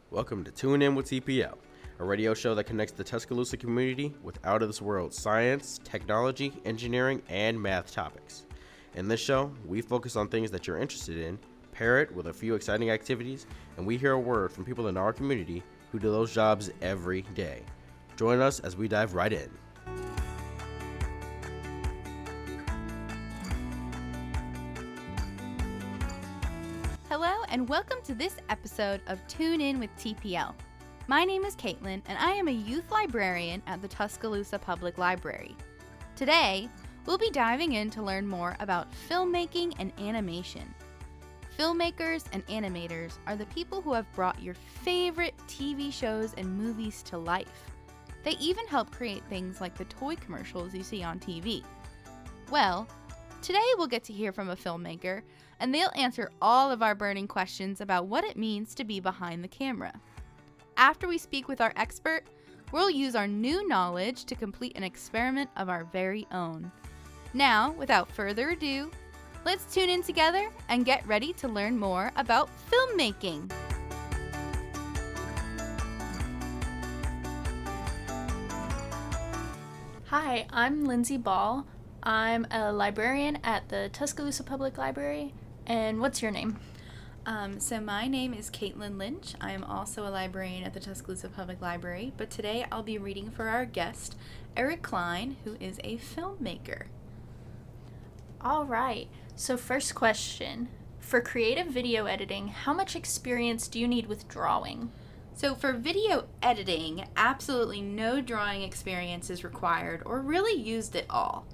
Welcome to Tune In with TPL, a radio show that connects the Tuscaloosa community with out-of-this-world science, technology, engineering, and math topics. In this show, we focus on things that you're interested in, pair it with a few exciting activities, and we hear a word from people in our community who do those jobs every day. Join us as we dive right in. Hello and welcome to this episode of Tune In with TPL. My name is Caitlin and I am a youth librarian at the Tuscaloosa Public Library. Today, we'll be diving in to learn more about filmmaking and animation. Filmmakers and animators are the people who have brought your favorite TV shows and movies to life. They even help create things like the toy commercials you see on TV. Well, today we'll get to hear from a filmmaker, and they'll answer all of our burning questions about what it means to be behind the camera. After we speak with our expert, we'll use our new knowledge to complete an experiment of our very own. Now, without further ado, let's tune in together and get ready to learn more about filmmaking. Hi, I'm Lindsay Ball. I'm a librarian at the Tuscaloosa Public Library. And what's your name? So my name is Caitlin Lynch. I am also a librarian at the Tuscaloosa Public Library, but today I'll be reading for our guest, Eric Klein, who is a filmmaker. All right. So first question. For creative video editing, how much experience do you need with drawing? So for video editing, absolutely no drawing experience is required or really used at all.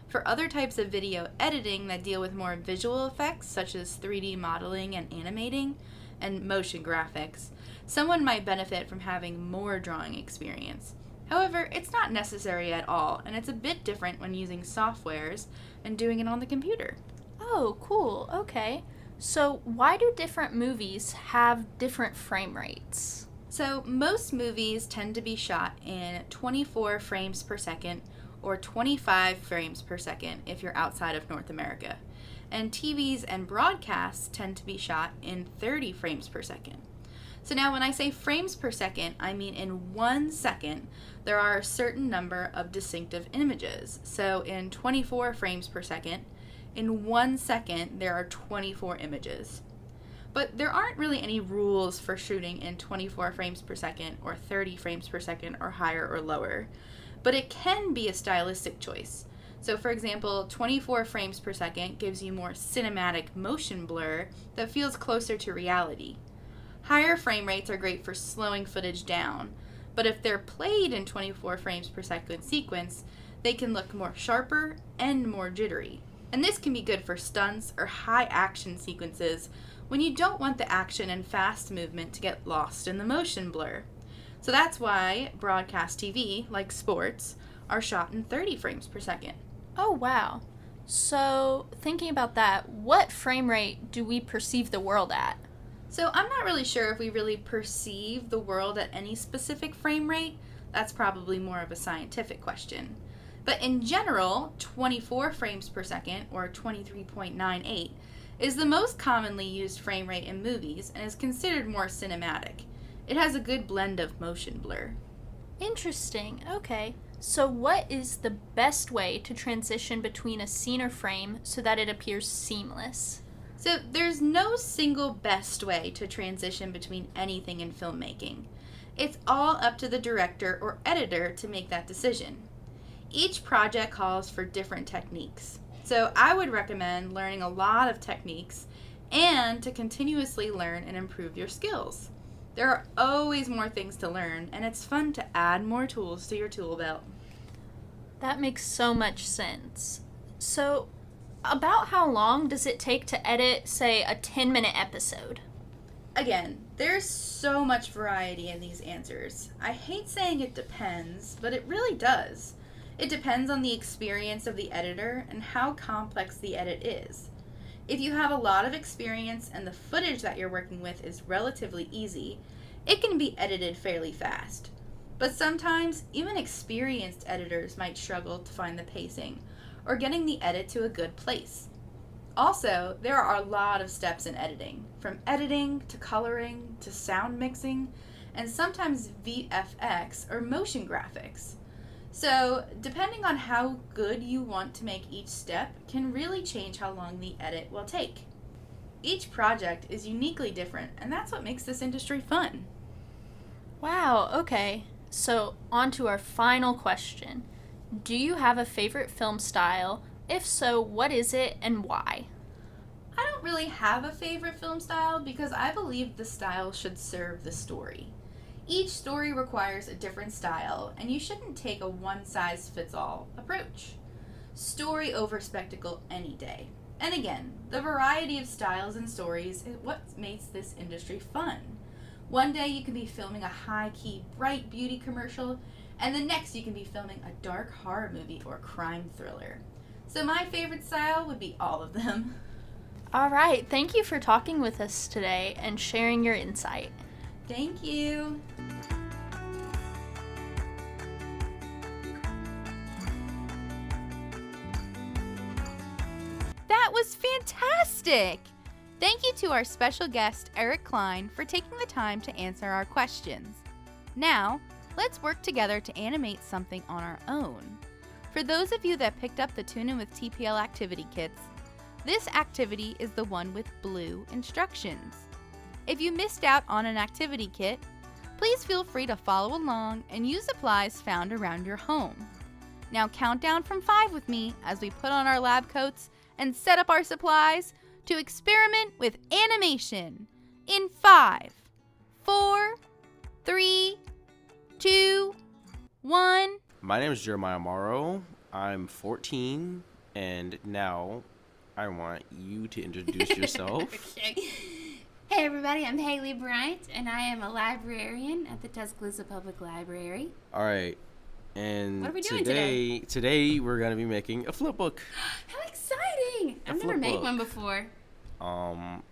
For other types of video editing that deal with more visual effects, such as 3D modeling and animating, and motion graphics, someone might benefit from having more drawing experience. However, it's not necessary at all, and it's a bit different when using softwares and doing it on the computer. Oh, cool. Okay. So why do different movies have different frame rates? So most movies tend to be shot in 24 frames per second, or 25 frames per second if you're outside of North America. And TVs and broadcasts tend to be shot in 30 frames per second. So now when I say frames per second, I mean in 1 second, there are a certain number of distinctive images. So in 24 frames per second, in 1 second, there are 24 images. But there aren't really any rules for shooting in 24 frames per second or 30 frames per second or higher or lower. But it can be a stylistic choice. So for example, 24 frames per second gives you more cinematic motion blur that feels closer to reality. Higher frame rates are great for slowing footage down, but if they're played in 24 frames per second sequence, they can look more sharper and more jittery. And this can be good for stunts or high action sequences when you don't want the action and fast movement to get lost in the motion blur. So that's why broadcast TV, like sports, are shot in 30 frames per second. Oh, wow. So thinking about that, what frame rate do we perceive the world at? So I'm not really sure if we really perceive the world at any specific frame rate. That's probably more of a scientific question. But in general, 24 frames per second, or 23.98, is the most commonly used frame rate in movies and is considered more cinematic. It has a good blend of motion blur. Interesting. Okay. So what is the best way to transition between a scene or frame so that it appears seamless? So there's no single best way to transition between anything in filmmaking. It's all up to the director or editor to make that decision. Each project calls for different techniques. So I would recommend learning a lot of techniques and to continuously learn and improve your skills. There are always more things to learn, and it's fun to add more tools to your tool belt. That makes so much sense. So, about how long does it take to edit, say, a 10-minute episode? Again, there's so much variety in these answers. I hate saying it depends, but it really does. It depends on the experience of the editor and how complex the edit is. If you have a lot of experience and the footage that you're working with is relatively easy, it can be edited fairly fast. But sometimes, even experienced editors might struggle to find the pacing or getting the edit to a good place. Also, there are a lot of steps in editing, from editing to coloring to sound mixing, and sometimes VFX or motion graphics. So, depending on how good you want to make each step can really change how long the edit will take. Each project is uniquely different, and that's what makes this industry fun. Wow, okay. So, on to our final question. Do you have a favorite film style? If so, what is it and why? I don't really have a favorite film style because I believe the style should serve the story. Each story requires a different style, and you shouldn't take a one-size-fits-all approach. Story over spectacle any day. And again, the variety of styles and stories is what makes this industry fun. One day you can be filming a high-key, bright beauty commercial, and the next you can be filming a dark horror movie or crime thriller. So my favorite style would be all of them. All right, thank you for talking with us today and sharing your insight. Thank you. That was fantastic! Thank you to our special guest, Eric Klein, for taking the time to answer our questions. Now, let's work together to animate something on our own. For those of you that picked up the Tune In with TPL activity kits, this activity is the one with blue instructions. If you missed out on an activity kit, please feel free to follow along and use supplies found around your home. Now count down from 5 with me as we put on our lab coats and set up our supplies to experiment with animation in 5, 4, 3, 2, 1. My name is Jeremiah Morrow. I'm 14, and now I want you to introduce yourself. Okay. Hey everybody, I'm Haley Bryant, and I am a librarian at the Tuscaloosa Public Library. All right, and What are we doing today we're gonna be making a flip book. How exciting! I've never flip made book. one before.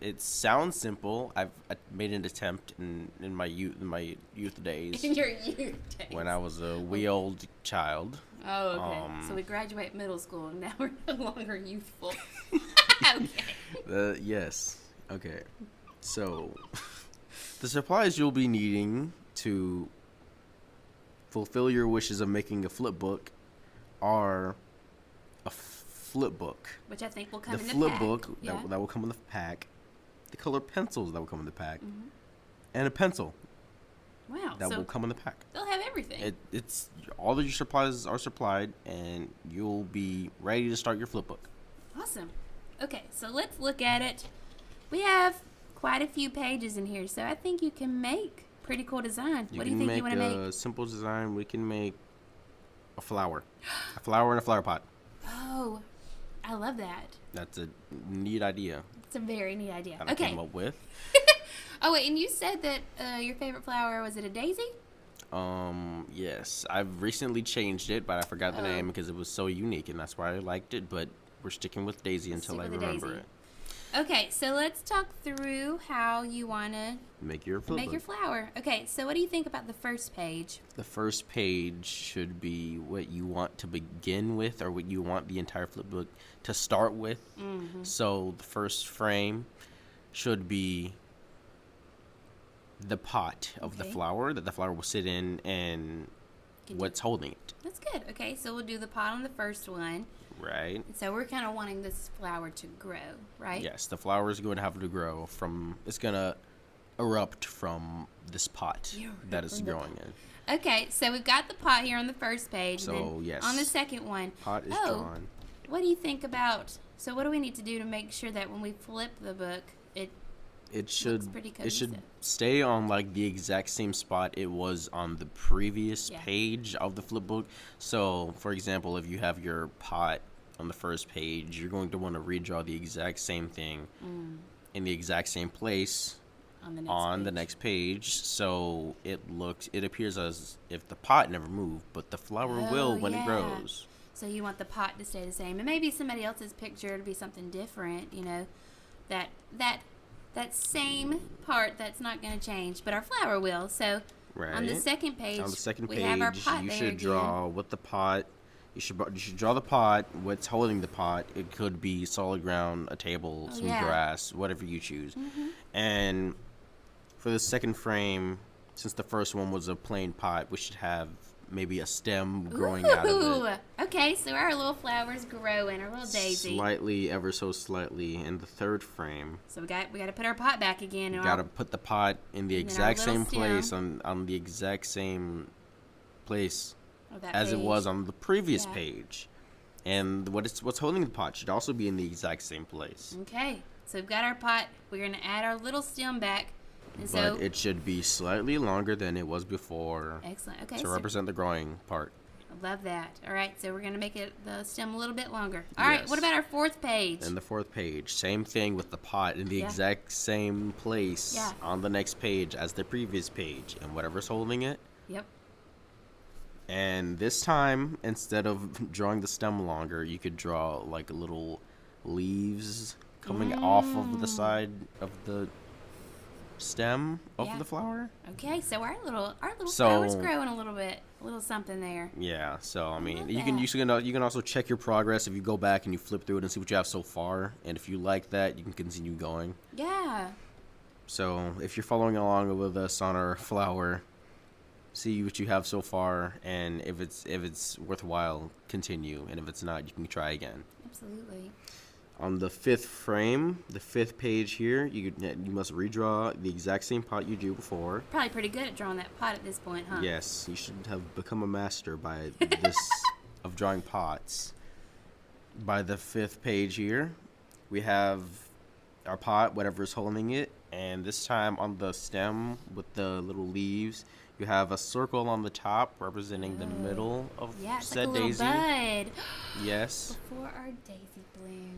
It sounds simple. I made an attempt in my youth days In your youth days. when I was a wee old child. Oh, okay. So we graduate middle school, and now we're no longer youthful. Okay. Yes. Okay. So, the supplies you'll be needing to fulfill your wishes of making a flip book are a flip book. Which I think will come The in the flip pack. book Yeah. that will come in the pack. The color pencils that will come in the pack. And a pencil Wow. that So will come in the pack. they'll have everything. It's all of your supplies are supplied, and you'll be ready to start your flip book. Awesome. Okay, so let's look at it. We have quite a few pages in here, so I think you can make pretty cool design. What do you think you want to make make? a simple design. We can make a flower in a flower pot. Oh, I love that. That's a neat idea It's a very neat idea. that I Okay. came up with. Oh, wait, and you said that your favorite flower, was it a daisy? Yes, I've recently changed it, but I forgot the Oh. name because it was so unique, and that's why I liked it. But we're sticking with Daisy until Stick I with the remember Daisy. it. Okay, so let's talk through how you want to Make your flip make book. your flower. Okay, so what do you think about the first page? The first page should be what you want to begin with, or what you want the entire flip book to start with. So the first frame should be the pot of the Okay. flower that the flower will sit in, and Can you- what's holding it, That's good. Okay, so we'll do the pot on the first one. right? So we're kind of wanting this flower to grow, right? Yes, the flower is going to have to grow it's going to erupt from this pot that it's growing in. Okay, so we've got the pot here on the first page. So, and then yes. on the second one, Pot is Oh. drawn. what do you think about? So what do we need to do to make sure that when we flip the book, It should pretty it should cohesive. stay on like the exact same spot it was on the previous Yeah. page of the flip book. So, for example, if you have your pot on the first page, you're going to want to redraw the exact same thing in the exact same place on the next on page? the next page, so it appears as if the pot never moved, but the flower will when it yeah. grows. So you want the pot to stay the same, and maybe somebody else's picture to be something different. You know, that same part that's not going to change, but our flower will. So Right. on the second page, On the second we have our page, pot you there should again. draw with the pot. You should draw the pot. What's holding the pot? It could be solid ground, a table, some yeah. grass, whatever you choose. And for the second frame, since the first one was a plain pot, we should have maybe a stem growing out of it. Okay, so our little flower's growing, our little daisy. Slightly, ever so slightly. In the third frame, So we got to put our pot back again. you and gotta put the pot in the And then our exact little same place stem. on the exact same place that as it page. was on the previous Yeah. page. And what's holding the pot should also be in the exact same place. Okay, so we've got our pot. We're gonna add our little stem back, and so But it should be slightly longer than it was before excellent. Okay, to so represent the growing part. I love that. All right, so we're gonna make the stem a little bit longer. All right, Yes. what about our fourth page? And the fourth page, same thing with the pot in the Yeah. exact same place Yeah. on the next page as the previous page, and whatever's holding it. Yep. And this time, instead of drawing the stem longer, you could draw like little leaves coming off of the side of the stem of Yeah. the flower. Okay, so our little So- flower's growing a little bit, a little something there. Yeah, so I mean, love you can that. you can also check your progress if you go back and you flip through it and see what you have so far, and if you like that, you can continue going. Yeah. So if you're following along with us on our flower, see what you have so far, and if it's worthwhile, continue, and if it's not, you can try again. Absolutely. On the fifth frame, the fifth page here, you must redraw the exact same pot you drew before. Probably pretty good at drawing that pot at this point, huh? Yes, you should have become a master by this of drawing pots. By the fifth page here, we have our pot, whatever's holding it, and this time on the stem with the little leaves, you have a circle on the top representing the middle of Yeah, it's like said a little daisy. bud Yes. before our daisy blooms.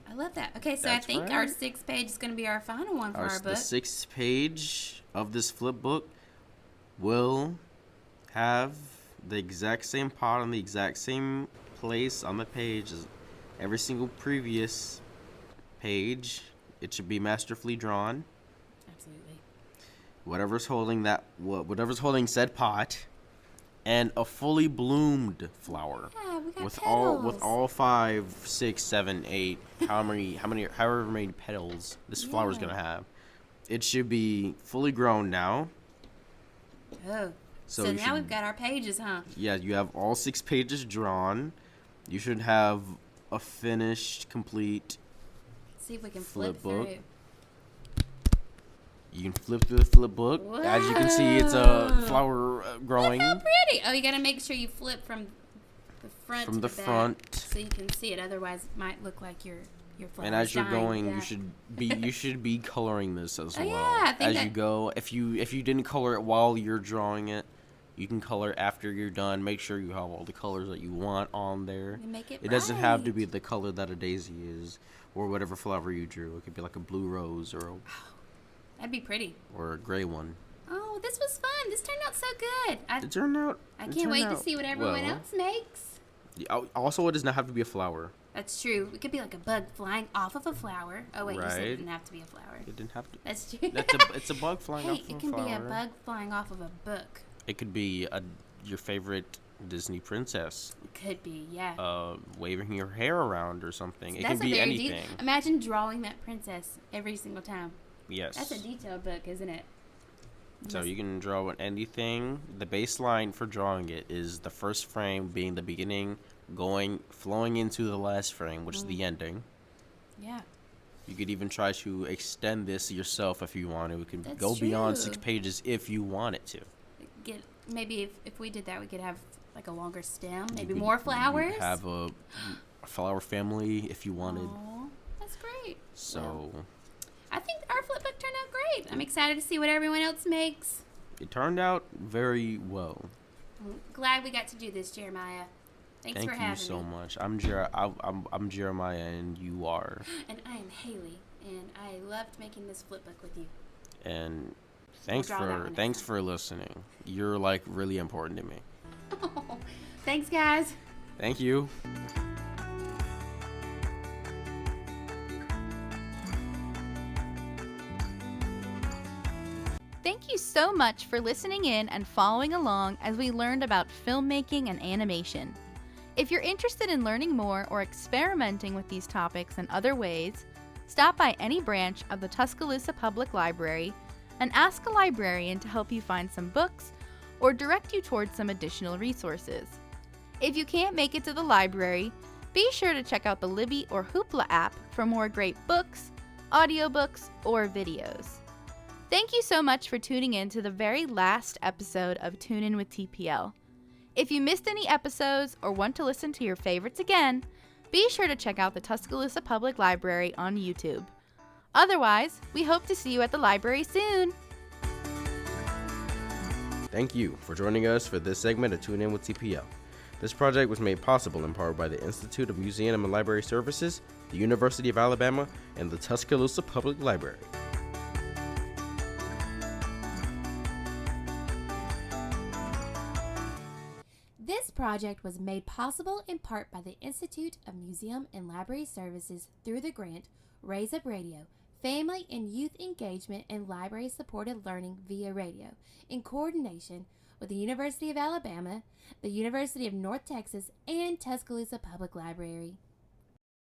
I love that. Okay, so That's I think right. our sixth page is going to be our final one for our The book. sixth page of this flip book will have the exact same pot on the exact same place on the page as every single previous page. It should be masterfully drawn. Absolutely. Whatever's holding said pot, and a fully bloomed flower Yeah, we got with petals. all 5, 6, 7, 8, however many petals this flower's Yeah. gonna have. It should be fully grown now. Oh. So So you now should- we've got our pages, huh? Yeah, you have all 6 pages drawn. You should have a finished, complete. See if we can Flip flip book. through. You can flip through the flip book. As you can see, it's a Whoa. flower growing. Look how pretty. Oh, you got to make sure you flip from the front From to the back front. so you can see it. Otherwise, it might look like your flower. And as you're dying. going, Yeah. you should be coloring this as Oh, well. yeah, I think as you that- go, if you didn't color it while you're drawing it, you can color after you're done. Make sure you have all the colors that you want on there. And make it It doesn't have to bright. be the color that a daisy is, or whatever flower you drew. It could be like a blue rose That'd be pretty. or a gray one. Oh, this was fun. This turned out so good. It turned out. I it can't turned wait to out see what everyone well. else makes. Also, it does not have to be a flower. That's true. It could be like a bug flying off of a flower. Oh wait, you said Right. it didn't have to be a flower. It didn't have to. That's true. It's a bug flying Hey, off it of can a flower. be a bug flying off of a book. It could be your favorite Disney princess, It could be, yeah. waving your hair around or something. It That's could be a very anything. Imagine drawing that princess every single time. Yes. That's a detailed book, isn't it? So you can draw anything. The baseline for drawing it is the first frame being the beginning, flowing into the last frame, which is the ending. Yeah. You could even try to extend this yourself if you want to. It can That's go beyond true. 6 pages if you want it to. Maybe if we did that, we could have like a longer stem, maybe You could- more you could flowers. have a flower family if you wanted. Aw, that's great. So I think our flip book turned out great. I'm excited to see what everyone else makes. it turned out very well. I'm glad we got to do this, Jeremiah. Thanks Thank for you having so me. much. I'm Jeremiah, and you are. And I am Haley, and I loved making this flip book with you. And thanks draw that one next thanks time. for listening. You're like really important to me. Thanks, guys. Thank you. Thank you so much for listening in and following along as we learned about filmmaking and animation. If you're interested in learning more or experimenting with these topics in other ways, stop by any branch of the Tuscaloosa Public Library and ask a librarian to help you find some books or direct you towards some additional resources. If you can't make it to the library, be sure to check out the Libby or Hoopla app for more great books, audiobooks, or videos. Thank you so much for tuning in to the very last episode of Tune In with TPL. If you missed any episodes or want to listen to your favorites again, be sure to check out the Tuscaloosa Public Library on YouTube. Otherwise, we hope to see you at the library soon. Thank you for joining us for this segment of Tune In with TPL. This project was made possible in part by the Institute of Museum and Library Services, the University of Alabama, and the Tuscaloosa Public Library. This project was made possible in part by the Institute of Museum and Library Services through the grant Raise Up Radio, Family and Youth Engagement and Library Supported Learning via Radio, in coordination with the University of Alabama, the University of North Texas, and Tuscaloosa Public Library.